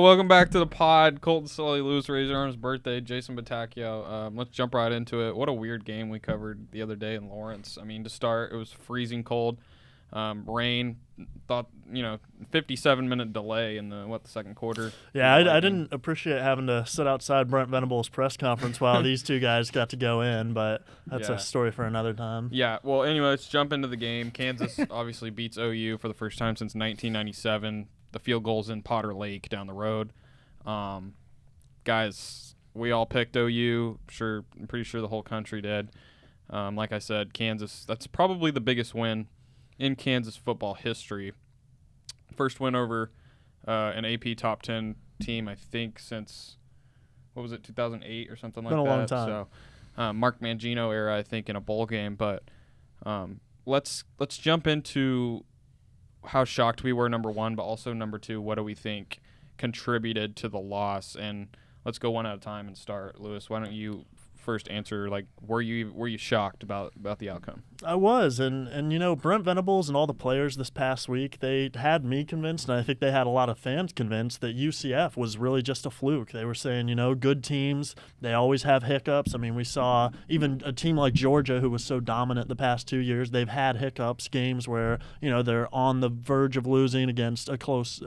welcome back to the pod. Colton Sulley, Louis Raser on his birthday, Jason Batacao. Let's jump right into it. What a weird game we covered the other day in Lawrence. I mean, to start, it was freezing cold. Rain, 57-minute delay in the second quarter. Yeah, I didn't appreciate having to sit outside Brent Venables' press conference while these two guys got to go in, but that's a story for another time. Yeah, well, anyway, let's jump into the game. Kansas obviously beats OU for the first time since 1997. The field goal's in Potter Lake down the road. Guys, we all picked OU. I'm pretty sure the whole country did. Like I said, Kansas, that's probably the biggest win in Kansas football history. First win over an AP top 10 team, I think, since, 2008 or something like that. Been a long time. So, Mark Mangino era, I think, in a bowl game. But let's jump into how shocked we were, number one, but also number two, what do we think contributed to the loss? And let's go one at a time and start. Louis, why don't you first answer, were you shocked about the outcome? I was, and Brent Venables and all the players this past week, they had me convinced, and I think they had a lot of fans convinced that UCF was really just a fluke. They were saying, good teams, they always have hiccups. I mean, we saw even a team like Georgia, who was so dominant the past 2 years, they've had hiccups, games where, they're on the verge of losing against a close,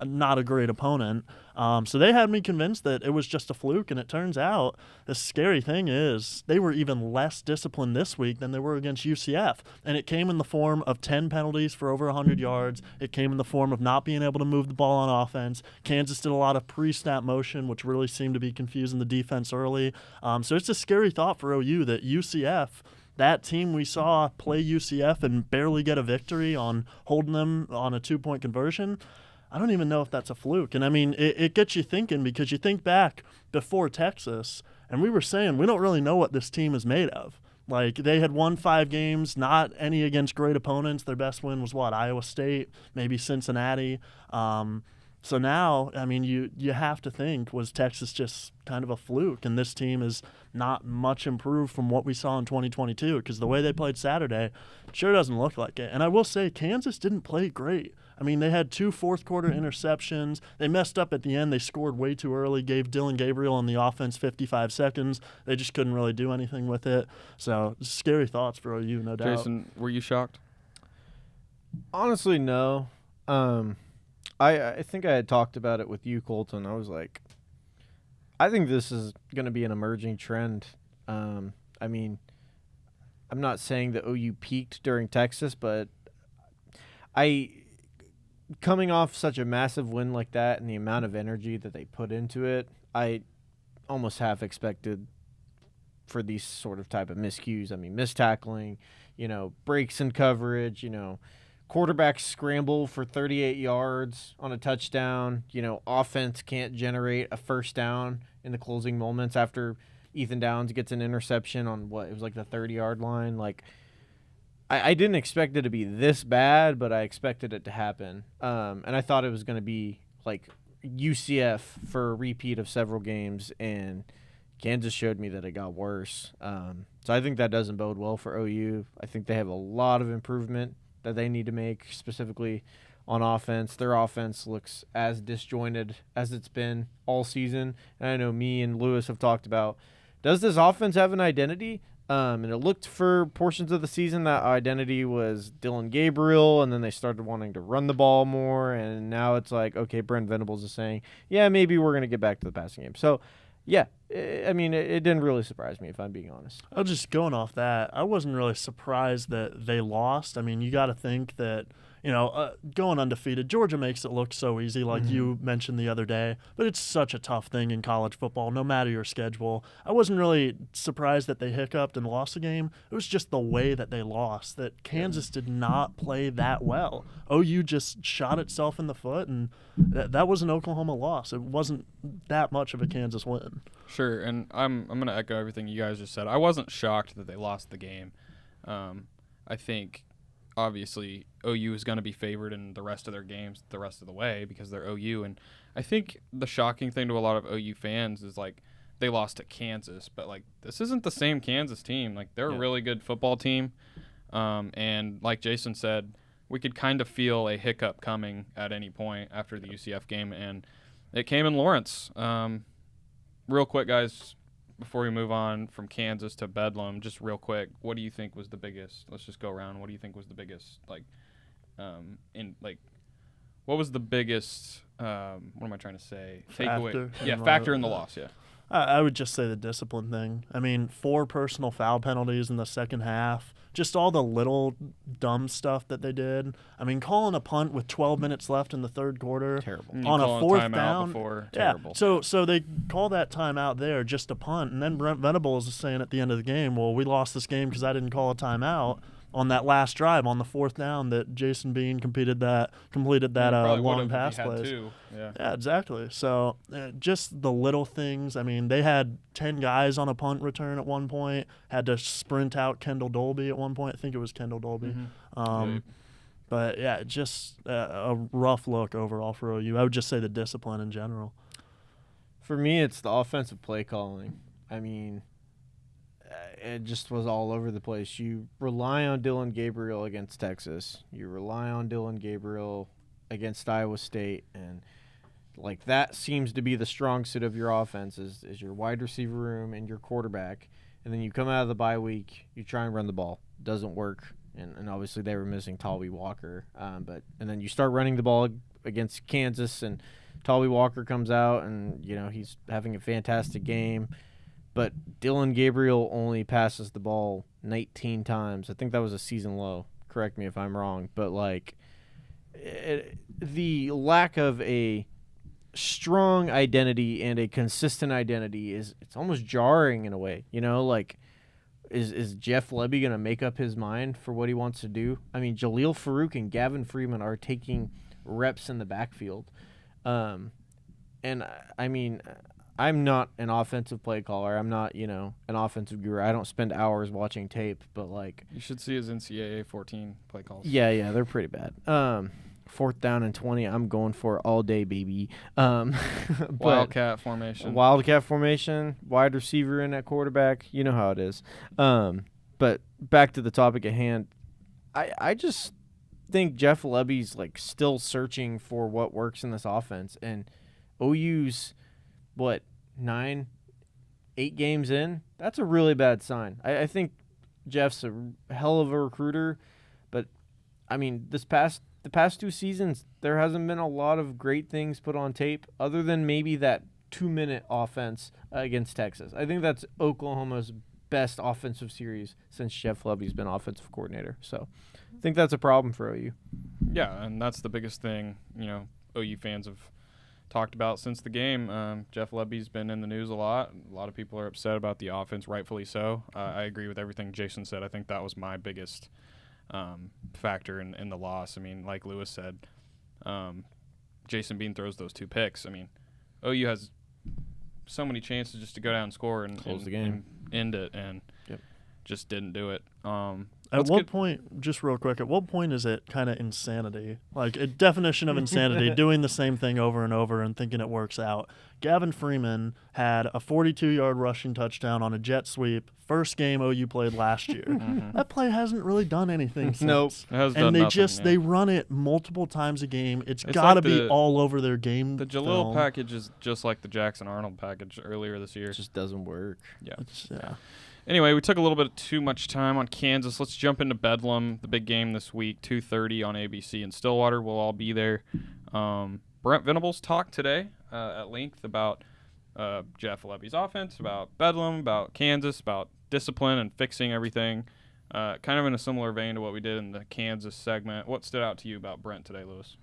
not a great opponent. So they had me convinced that it was just a fluke, and it turns out the scary thing is they were even less disciplined this week than they were against UCF, and it came in the form of 10 penalties for over 100 yards. It came in the form of not being able to move the ball on offense. Kansas did a lot of pre-snap motion, which really seemed to be confusing the defense early. So it's a scary thought for OU that UCF, that team we saw play UCF and barely get a victory on holding them on a 2-point conversion, I don't even know if that's a fluke. And, I mean, it gets you thinking, because you think back before Texas, and we were saying we don't really know what this team is made of. They had won 5 games, not any against great opponents. Their best win was, Iowa State, maybe Cincinnati. So now, I mean, you have to think, was Texas just kind of a fluke? And this team is not much improved from what we saw in 2022, because the way they played Saturday sure doesn't look like it. And I will say, Kansas didn't play great. I mean, they had 2 fourth-quarter interceptions. They messed up at the end. They scored way too early, gave Dylan Gabriel on the offense 55 seconds. They just couldn't really do anything with it. So, scary thoughts for OU, no doubt. Jason, were you shocked? Honestly, no. I think I had talked about it with you, Colton. I was like, I think this is going to be an emerging trend. I mean, I'm not saying that OU peaked during Texas, but coming off such a massive win like that and the amount of energy that they put into it, I almost half expected for these sort of type of miscues. I mean, mistackling, breaks in coverage, quarterbacks scramble for 38 yards on a touchdown, offense can't generate a first down in the closing moments after Ethan Downs gets an interception on it was the 30-yard line. I didn't expect it to be this bad, but I expected it to happen. And I thought it was going to be UCF for a repeat of several games, and Kansas showed me that it got worse. So I think that doesn't bode well for OU. I think they have a lot of improvement that they need to make, specifically on offense. Their offense looks as disjointed as it's been all season. And I know me and Lewis have talked about, does this offense have an identity? And it looked for portions of the season that identity was Dylan Gabriel, and then they started wanting to run the ball more, and now it's okay, Brent Venables is saying, yeah, maybe we're going to get back to the passing game. So, yeah, I mean, it didn't really surprise me, if I'm being honest. I'll just going off that, I wasn't really surprised that they lost. I mean, you got to think that, going undefeated, Georgia makes it look so easy, like you mentioned the other day, but it's such a tough thing in college football, no matter your schedule. I wasn't really surprised that they hiccuped and lost the game. It was just the way that they lost, that Kansas did not play that well. OU just shot itself in the foot, and that was an Oklahoma loss. It wasn't that much of a Kansas win. Sure, and I'm going to echo everything you guys just said. I wasn't shocked that they lost the game. I think obviously OU is going to be favored in the rest of their games the rest of the way because they're OU. And I think the shocking thing to a lot of OU fans is they lost to Kansas, but this isn't the same Kansas team. They're a really good football team. And like Jason said, we could kind of feel a hiccup coming at any point after the UCF game. And It came in Lawrence. Real quick, guys, before we move on from Kansas to Bedlam, just real quick, what do you think was the biggest? Let's just go around. What do you think was the biggest, what was the biggest, what am I trying to say? Factor. Factor in the loss, yeah. I would just say the discipline thing. I mean, 4 personal foul penalties in the second half. Just all the little dumb stuff that they did. I mean, calling a punt with 12 minutes left in the third quarter. Terrible. On a fourth down. Before. Yeah. Terrible. So they call that timeout there just a punt. And then Brent Venables is saying at the end of the game, well, we lost this game because I didn't call a timeout on that last drive on the fourth down that Jason Bean completed that long pass plays. Yeah, exactly. So just the little things. I mean, they had 10 guys on a punt return at one point, had to sprint out Kendall Dolby at one point. I think it was Kendall Dolby. Mm-hmm. But, yeah, just a rough look overall for OU. I would just say the discipline in general. For me, it's the offensive play calling. I mean, it just was all over the place. You rely on Dylan Gabriel against Texas. You rely on Dylan Gabriel against Iowa State. And, that seems to be the strong suit of your offense is your wide receiver room and your quarterback. And then you come out of the bye week, you try and run the ball. Doesn't work. And obviously they were missing Talby Walker. And then you start running the ball against Kansas, and Talby Walker comes out, and, he's having a fantastic game. But Dylan Gabriel only passes the ball 19 times. I think that was a season low. Correct me if I'm wrong. But, the lack of a strong identity and a consistent identity it's almost jarring in a way. Is Jeff Lebby going to make up his mind for what he wants to do? I mean, Jaleel Farouk and Gavin Freeman are taking reps in the backfield. And, I mean, I'm not an offensive play caller. I'm not, an offensive guru. I don't spend hours watching tape, but you should see his NCAA 14 play calls. Yeah, they're pretty bad. 4th down and 20, I'm going for all day, baby. Wildcat formation. Wide receiver in at quarterback. You know how it is. But back to the topic at hand, I just think Jeff Lebby's still searching for what works in this offense, and OU's 8 games in, that's a really bad sign. I think Jeff's a hell of a recruiter, but I mean, the past 2 seasons, there hasn't been a lot of great things put on tape other than maybe that 2-minute offense against Texas. I think that's Oklahoma's best offensive series since Jeff Lebby's been offensive coordinator. So I think that's a problem for OU. Yeah, and that's the biggest thing, OU fans have talked about since the game. Jeff Lebby's been in the news a lot. A lot of people are upset about the offense, rightfully so. I agree with everything Jason said. I think that was my biggest factor in the loss. I mean, like Lewis said, Jason Bean throws those 2 picks. I mean, OU has so many chances just to go down and score and close the game, and end it, and just didn't do it. At what point, just real quick, at what point is it kind of insanity? A definition of insanity, doing the same thing over and over and thinking it works out. Gavin Freeman had a 42-yard rushing touchdown on a jet sweep, first game OU played last year. Mm-hmm. That play hasn't really done anything since. Nope. It has done nothing, they run it multiple times a game. It's got to be all over their game. The Jalil package is just like the Jackson Arnold package earlier this year. It just doesn't work. Yeah. Anyway, we took a little bit too much time on Kansas. Let's jump into Bedlam, the big game this week, 2:30 on ABC in Stillwater. We'll all be there. Brent Venables talked today at length about Jeff Lebby's offense, about Bedlam, about Kansas, about discipline and fixing everything. Kind of in a similar vein to what we did in the Kansas segment. What stood out to you about Brent today, Lewis?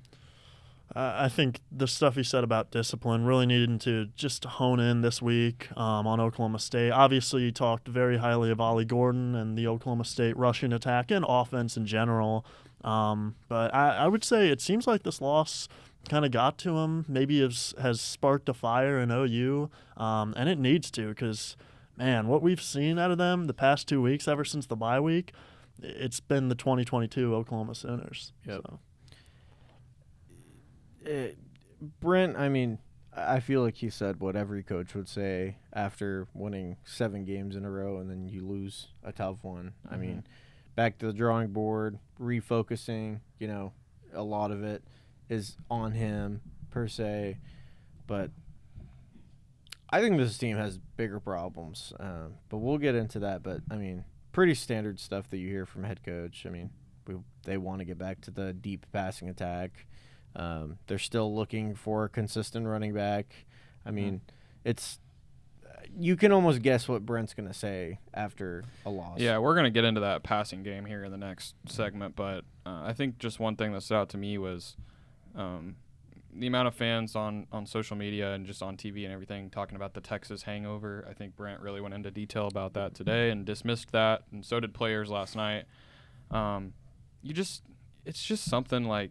I think the stuff he said about discipline really needed to just hone in this week on Oklahoma State. Obviously, he talked very highly of Ollie Gordon and the Oklahoma State rushing attack and offense in general. But I would say it seems like this loss kind of got to him, maybe has sparked a fire in OU, and it needs to because, man, what we've seen out of them the past 2 weeks ever since the bye week, it's been the 2022 Oklahoma Sooners. Yep. So. Brent, I mean, I feel like he said what every coach would say after winning 7 games in a row and then you lose a tough one. I mean, back to the drawing board, refocusing, a lot of it is on him per se. but I think this team has bigger problems. But we'll get into that. But, I mean, pretty standard stuff that you hear from head coach. I mean, they want to get back to the deep passing attack. They're still looking for a consistent running back. I mean, you can almost guess what Brent's going to say after a loss. Yeah, we're going to get into that passing game here in the next segment, but I think just one thing that stood out to me was the amount of fans on social media and just on TV and everything talking about the Texas hangover. I think Brent really went into detail about that today and dismissed that, and so did players last night. It's just something like,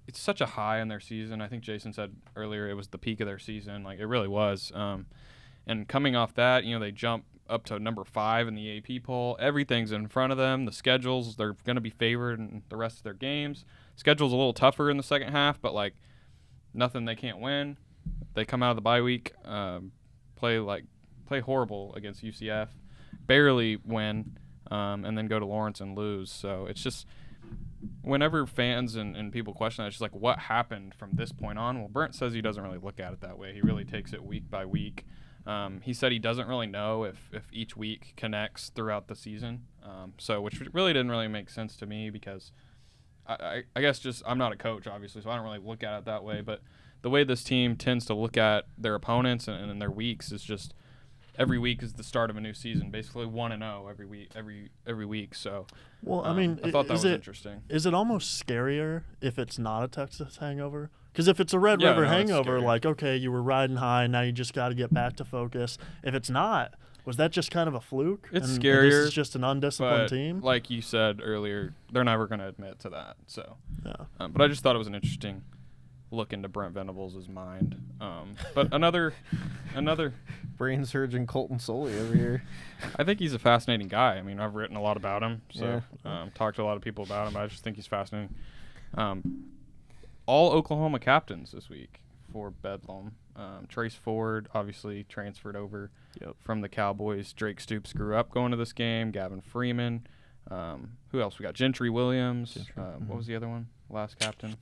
it's such a high in their season. I think Jason said earlier it was the peak of their season. Like, it really was. And coming off that, they jump up to number 5 in the AP poll. Everything's in front of them. The schedules, they're going to be favored in the rest of their games. Schedule's a little tougher in the second half, but, like, nothing they can't win. They come out of the bye week, play horrible against UCF, barely win, and then go to Lawrence and lose. So it's just, whenever fans and people question that, it's just like, what happened from this point on? Well, Brent says he doesn't really look at it that way. He really takes it week by week. He said he doesn't really know if each week connects throughout the season, which really didn't really make sense to me, because I guess just I'm not a coach, obviously, so I don't really look at it that way. But the way this team tends to look at their opponents and their weeks is just every week is the start of a new season, basically 1-0 every week. So, well, I mean, I thought that was interesting. Is it almost scarier if it's not a Texas hangover? Because if it's a Red River hangover, like, okay, you were riding high, now you just got to get back to focus. If it's not, was that just kind of a fluke? It's and scarier. This is just an undisciplined team? Like you said earlier, they're never going to admit to that. So, yeah. But I just thought it was an interesting look into Brent Venables' mind. But another brain surgeon Colton Sulley over here. I think he's a fascinating guy. I mean, I've written a lot about him, so talked to a lot of people about him. I just think he's fascinating. All Oklahoma captains this week for Bedlam. Trace Ford obviously transferred over from the Cowboys. Drake Stoops grew up going to this game. Gavin Freeman. Who else? We got Gentry Williams. What was the other one? Last captain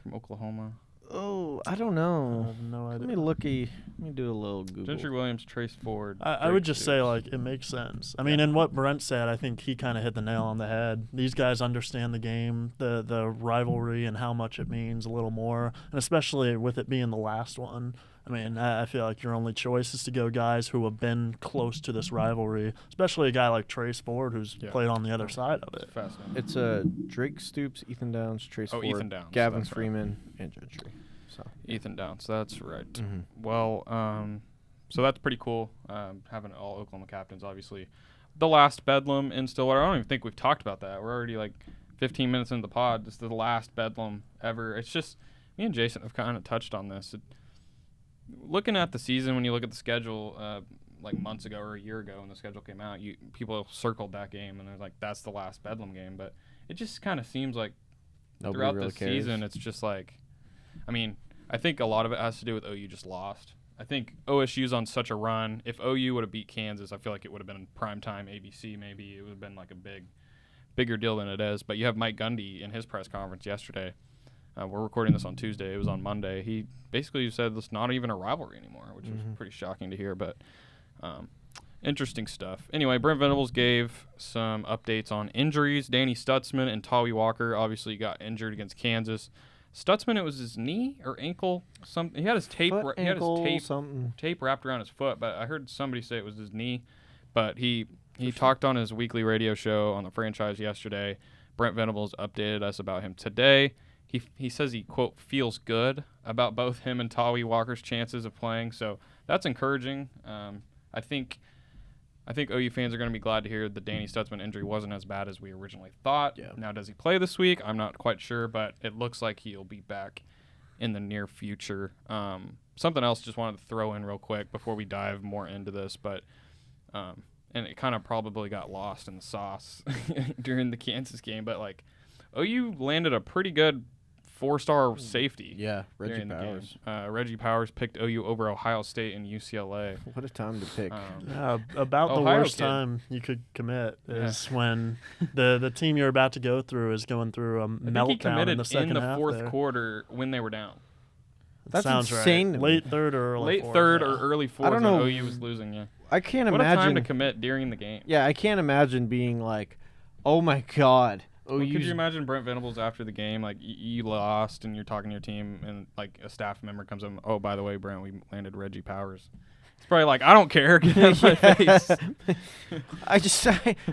from Oklahoma. Oh, I don't know. I have no idea. Let me do a little Google. Gentry Williams, Trace Ford. I would just say, like, it makes sense. I mean, and what Brent said, I think he kind of hit the nail on the head. These guys understand the game, the rivalry, and how much it means a little more, and especially with it being the last one. I mean, I feel like your only choice is to go guys who have been close to this rivalry, especially a guy like Trace Ford, who's played on the other side of it. It's Drake Stoops, Ethan Downs, Trace Ford, Ethan Downs, Gavin Freeman, and Gentry. So. Ethan Downs, that's right. Mm-hmm. Well, so that's pretty cool, having all Oklahoma captains, obviously. The last Bedlam in Stillwater, I don't even think we've talked about that. We're already like 15 minutes into the pod. This is the last Bedlam ever. It's just, me and Jason have kind of touched on this. Looking at the season, when you look at the schedule, like months ago or a year ago when the schedule came out, people circled that game and they're like, that's the last Bedlam game. But it just kind of seems like throughout the season, it's just like, I mean, I think a lot of it has to do with OU just lost. I think OSU's on such a run. If OU would have beat Kansas, I feel like it would have been primetime ABC maybe. It would have been like a bigger deal than it is. But you have Mike Gundy in his press conference yesterday. We're recording this on Tuesday. It was on Monday. He basically said it's not even a rivalry anymore, which was pretty shocking to hear, but interesting stuff. Anyway, Brent Venables gave some updates on injuries. Danny Stutzman and Tawi Walker obviously got injured against Kansas. Stutzman, it was his knee or ankle. He had his tape. Tape wrapped around his foot, but I heard somebody say it was his knee. But he talked on his weekly radio show on the franchise yesterday. Brent Venables updated us about him today. He says he, quote, feels good about both him and Tawi Walker's chances of playing, so that's encouraging. I think OU fans are going to be glad to hear the Danny Stutzman injury wasn't as bad as we originally thought. Yeah. Now, does he play this week? I'm not quite sure, but it looks like he'll be back in the near future. Something else just wanted to throw in real quick before we dive more into this, but and it kind of probably got lost in the sauce during the Kansas game, but like OU landed a pretty good 4-star safety. Yeah, Reggie Powers. Reggie Powers picked OU over Ohio State and UCLA. What a time to pick. About the worst time you could commit is when the team you're about to go through is going through a meltdown in the second half. In the fourth quarter when they were down. That's Sounds insane to right. me. Late third or early Late fourth. third yeah. or early fourth. I don't know. When OU was losing. Yeah. I can't What a time to imagine. commit during the game. Yeah, I can't imagine being like, oh my god, Well, could OU's you imagine Brent Venables after the game, like you lost and you're talking to your team, and like a staff member comes up, oh, by the way, Brent, we landed Reggie Powers. It's probably like, I don't care. Get out of my face.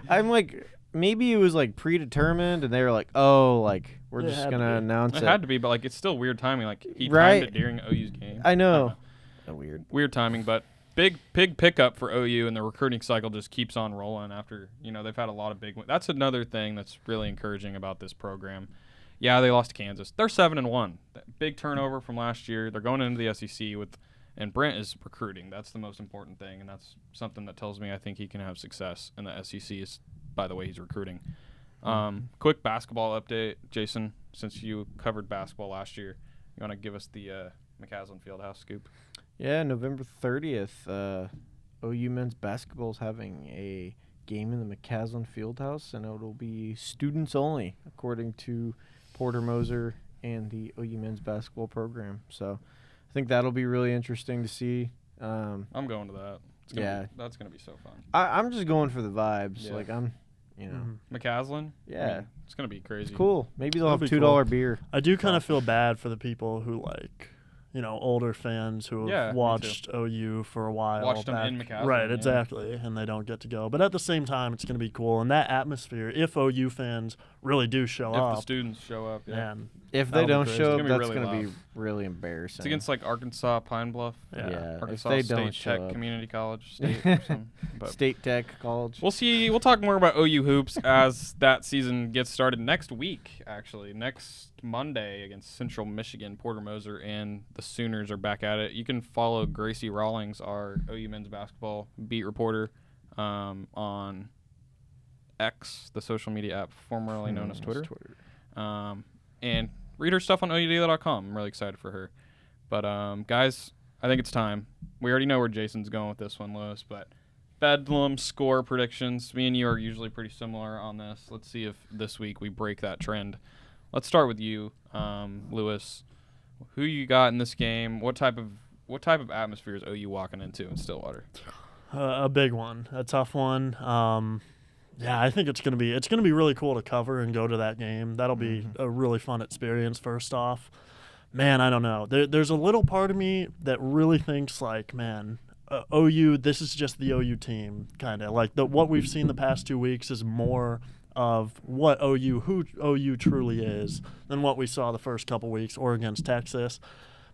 I'm like, maybe it was like predetermined, and they were like, oh, like we're It just had to gonna be. announce It it. had to be, but like it's still weird timing. Like he Right. timed it during OU's game. I know. Weird. Weird timing, but big pickup for OU, and the recruiting cycle just keeps on rolling after, they've had a lot of big wins. That's another thing that's really encouraging about this program. Yeah, they lost to Kansas. They're 7-1. Big turnover from last year. They're going into the SEC and Brent is recruiting. That's the most important thing, and that's something that tells me I think he can have success in the SEC is by the way he's recruiting. Quick basketball update, Jason, since you covered basketball last year. You want to give us the McCaslin Fieldhouse scoop? Yeah, November 30th, OU men's basketball is having a game in the McCaslin Fieldhouse, and it'll be students only, according to Porter Moser and the OU men's basketball program. So I think that'll be really interesting to see. I'm going to that. That's gonna be so fun. I'm just going for the vibes. Yeah. Like McCaslin? Yeah. I mean, it's gonna be crazy. it's cool. Maybe they'll have That'd $2 be cool. beer. I do kind of feel bad for the people who older fans who Yeah, have me watched OU for a while. Watched them back. in McCaslin, Right, yeah. exactly, and they don't get to go. But at the same time, it's going to be cool. And that atmosphere, if OU fans really do show If up, the students show up, yeah. man, If That'll they be don't crazy. show It's up, gonna be that's really going to be loud. really embarrassing. It's against like Arkansas Pine Bluff. yeah. Yeah. Arkansas If they State don't show Tech up. Community College State or something. But State Tech College. we'll see. We'll talk more about OU hoops as that season gets started next week, actually. Next Monday against Central Michigan. Porter Moser and the Sooners are back at it. You can follow Gracie Rawlings, our OU men's basketball beat reporter, on X, the social media app formerly known as Twitter. And read her stuff on OUDaily.com. I'm really excited for her. But, guys, I think it's time. We already know where Jason's going with this one, Lewis, but Bedlam score predictions. Me and you are usually pretty similar on this. Let's see if this week we break that trend. Let's start with you, Lewis. Who you got in this game? What type of atmosphere is OU walking into in Stillwater? A big one, a tough one. Yeah, I think it's gonna be really cool to cover and go to that game. That'll be a really fun experience. First off, man, I don't know. There's a little part of me that really thinks like, man, OU. This is just the OU team, kind of like what we've seen the past 2 weeks is more of who OU truly is than what we saw the first couple weeks or against Texas.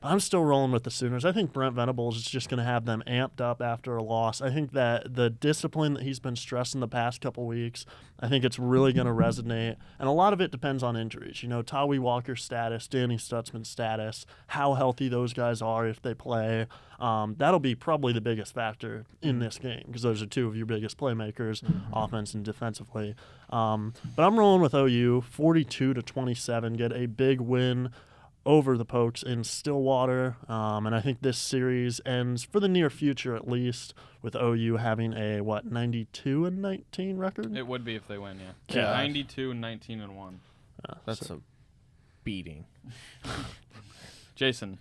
But I'm still rolling with the Sooners. I think Brent Venables is just going to have them amped up after a loss. I think that the discipline that he's been stressing the past couple weeks, I think it's really going to resonate. And a lot of it depends on injuries. Tawi Walker's status, Danny Stutzman's status, how healthy those guys are if they play. That'll be probably the biggest factor in this game because those are two of your biggest playmakers, offense and defensively. But I'm rolling with OU, 42-27, get a big win over the Pokes in Stillwater, and I think this series ends, for the near future at least, with OU having a 92-19 record. It would be if they win, yeah. Yeah. 92-19-1. That's a beating. Jason,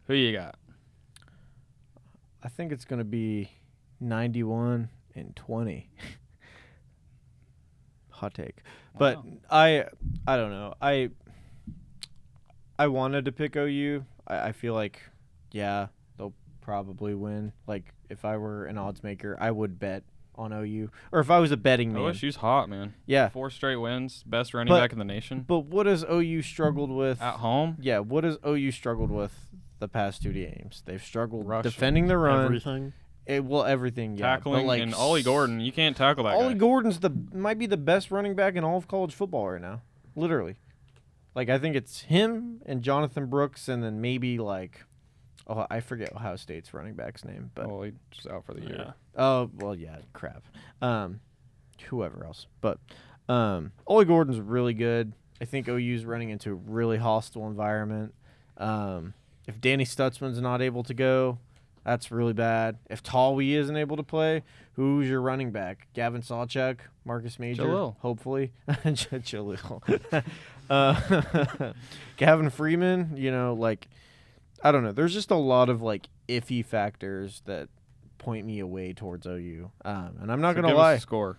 who you got? I think it's going to be 91-20. Hot take. But Wow. I don't know. I wanted to pick OU. I feel like, yeah, they'll probably win. Like, if I were an odds maker, I would bet on OU. Or if I was a betting man. OSU's hot, man. Yeah. 4 straight wins, best running back in the nation. But what has OU struggled with? At home? Yeah, what has OU struggled with the past 2 games? They've struggled Rushing. defending the run. Everything. Everything, yeah. Tackling, but like and Ollie Gordon. You can't tackle that Ollie guy. Gordon's might be the best running back in all of college football right now. Literally. Like, I think it's him and Jonathan Brooks and then maybe, like, I forget Ohio State's running back's name. But Well, he's out for the year. Yeah. oh, well, yeah, crap. Whoever else. But Ollie Gordon's really good. I think OU's running into a really hostile environment. If Danny Stutzman's not able to go, that's really bad. If Tawi isn't able to play, who's your running back? Gavin Sawchuk, Marcus Major, Jalil. hopefully. Jalil. Gavin Freeman, I don't know. There's just a lot of like iffy factors that point me away towards OU. And I'm not gonna lie.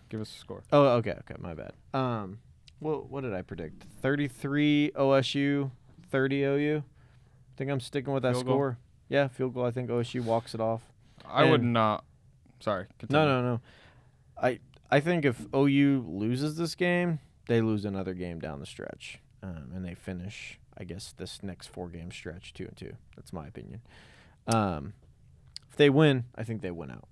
Give us a score. Oh, okay, my bad. What did I predict? 33 OSU, 30 OU. I think I'm sticking with that Field goal? score. Yeah, field goal. I think OSU walks it off. I would not. Sorry. Continue. No. I think if OU loses this game, they lose another game down the stretch, and they finish, I guess, this next 4-game stretch 2-2. That's my opinion. If they win, I think they win out.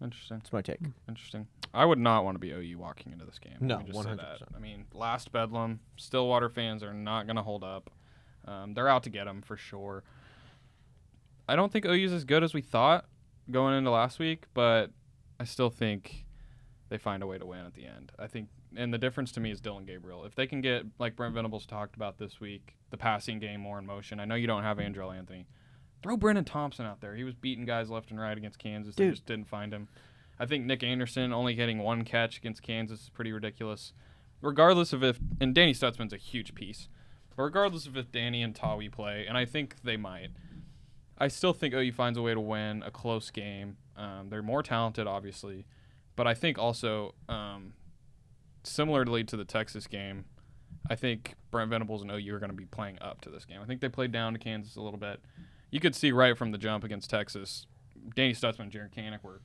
Interesting. That's my take. Interesting. I would not want to be OU walking into this game. No, Let me just say 100%. that. I mean, last Bedlam, Stillwater fans are not going to hold up. They're out to get them for sure. I don't think OU's as good as we thought going into last week, but I still think they find a way to win at the end. I think, and the difference to me is Dylan Gabriel. If they can get, like Brent Venables talked about this week, the passing game more in motion. I know you don't have Andrell Anthony. Throw Brennan Thompson out there. He was beating guys left and right against Kansas. They just didn't find him. I think Nick Anderson only getting 1 catch against Kansas is pretty ridiculous. Regardless of and Danny Stutzman's a huge piece. But regardless of if Danny and Tawi play, and I think they might, I still think OU finds a way to win a close game. They're more talented, obviously. But I think also, similarly to the Texas game, I think Brent Venables and OU are going to be playing up to this game. I think they played down to Kansas a little bit. You could see right from the jump against Texas, Danny Stutzman and Jared Kanek were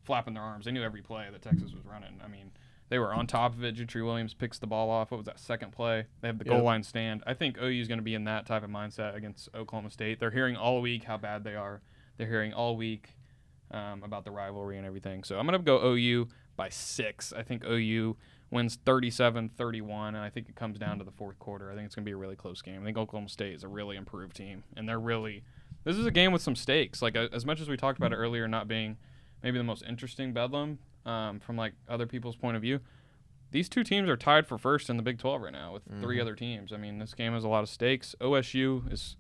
flapping their arms. They knew every play that Texas was running. I mean, they were on top of it. Jutri Williams picks the ball off. What was that, second play? They have the goal line stand. I think OU is going to be in that type of mindset against Oklahoma State. They're hearing all week how bad they are. They're hearing all week about the rivalry and everything. So I'm going to go OU by 6. I think OU wins 37-31, and I think it comes down to the fourth quarter. I think it's going to be a really close game. I think Oklahoma State is a really improved team, and they're really – this is a game with some stakes. Like, as much as we talked about it earlier not being maybe the most interesting Bedlam from, like, other people's point of view, these two teams are tied for first in the Big 12 right now with 3 other teams. I mean, this game has a lot of stakes. OSU is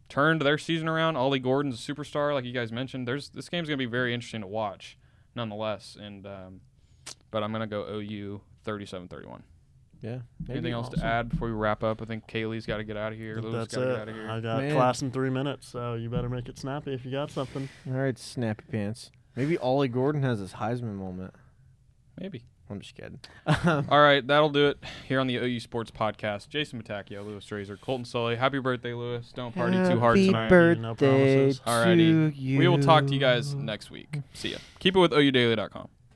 turned their season around. Ollie Gordon's a superstar, like you guys mentioned. This game's going to be very interesting to watch, nonetheless. And but I'm going to go OU 37-31. Yeah. Anything else to add before we wrap up? I think Kaylee's got to get out of here. Louis That's got to it. get out of here. I got class in 3 minutes, so you better make it snappy if you got something. All right, snappy pants. Maybe Ollie Gordon has his Heisman moment. Maybe. I'm just kidding. All right, that'll do it here on the OU Sports Podcast. Jason Batacao, Louis Raser, Colton Sulley. Happy birthday, Louis. Don't party too hard tonight. Happy No birthday promises. Alrighty. to you. We will talk to you guys next week. See ya. Keep it with OUdaily.com.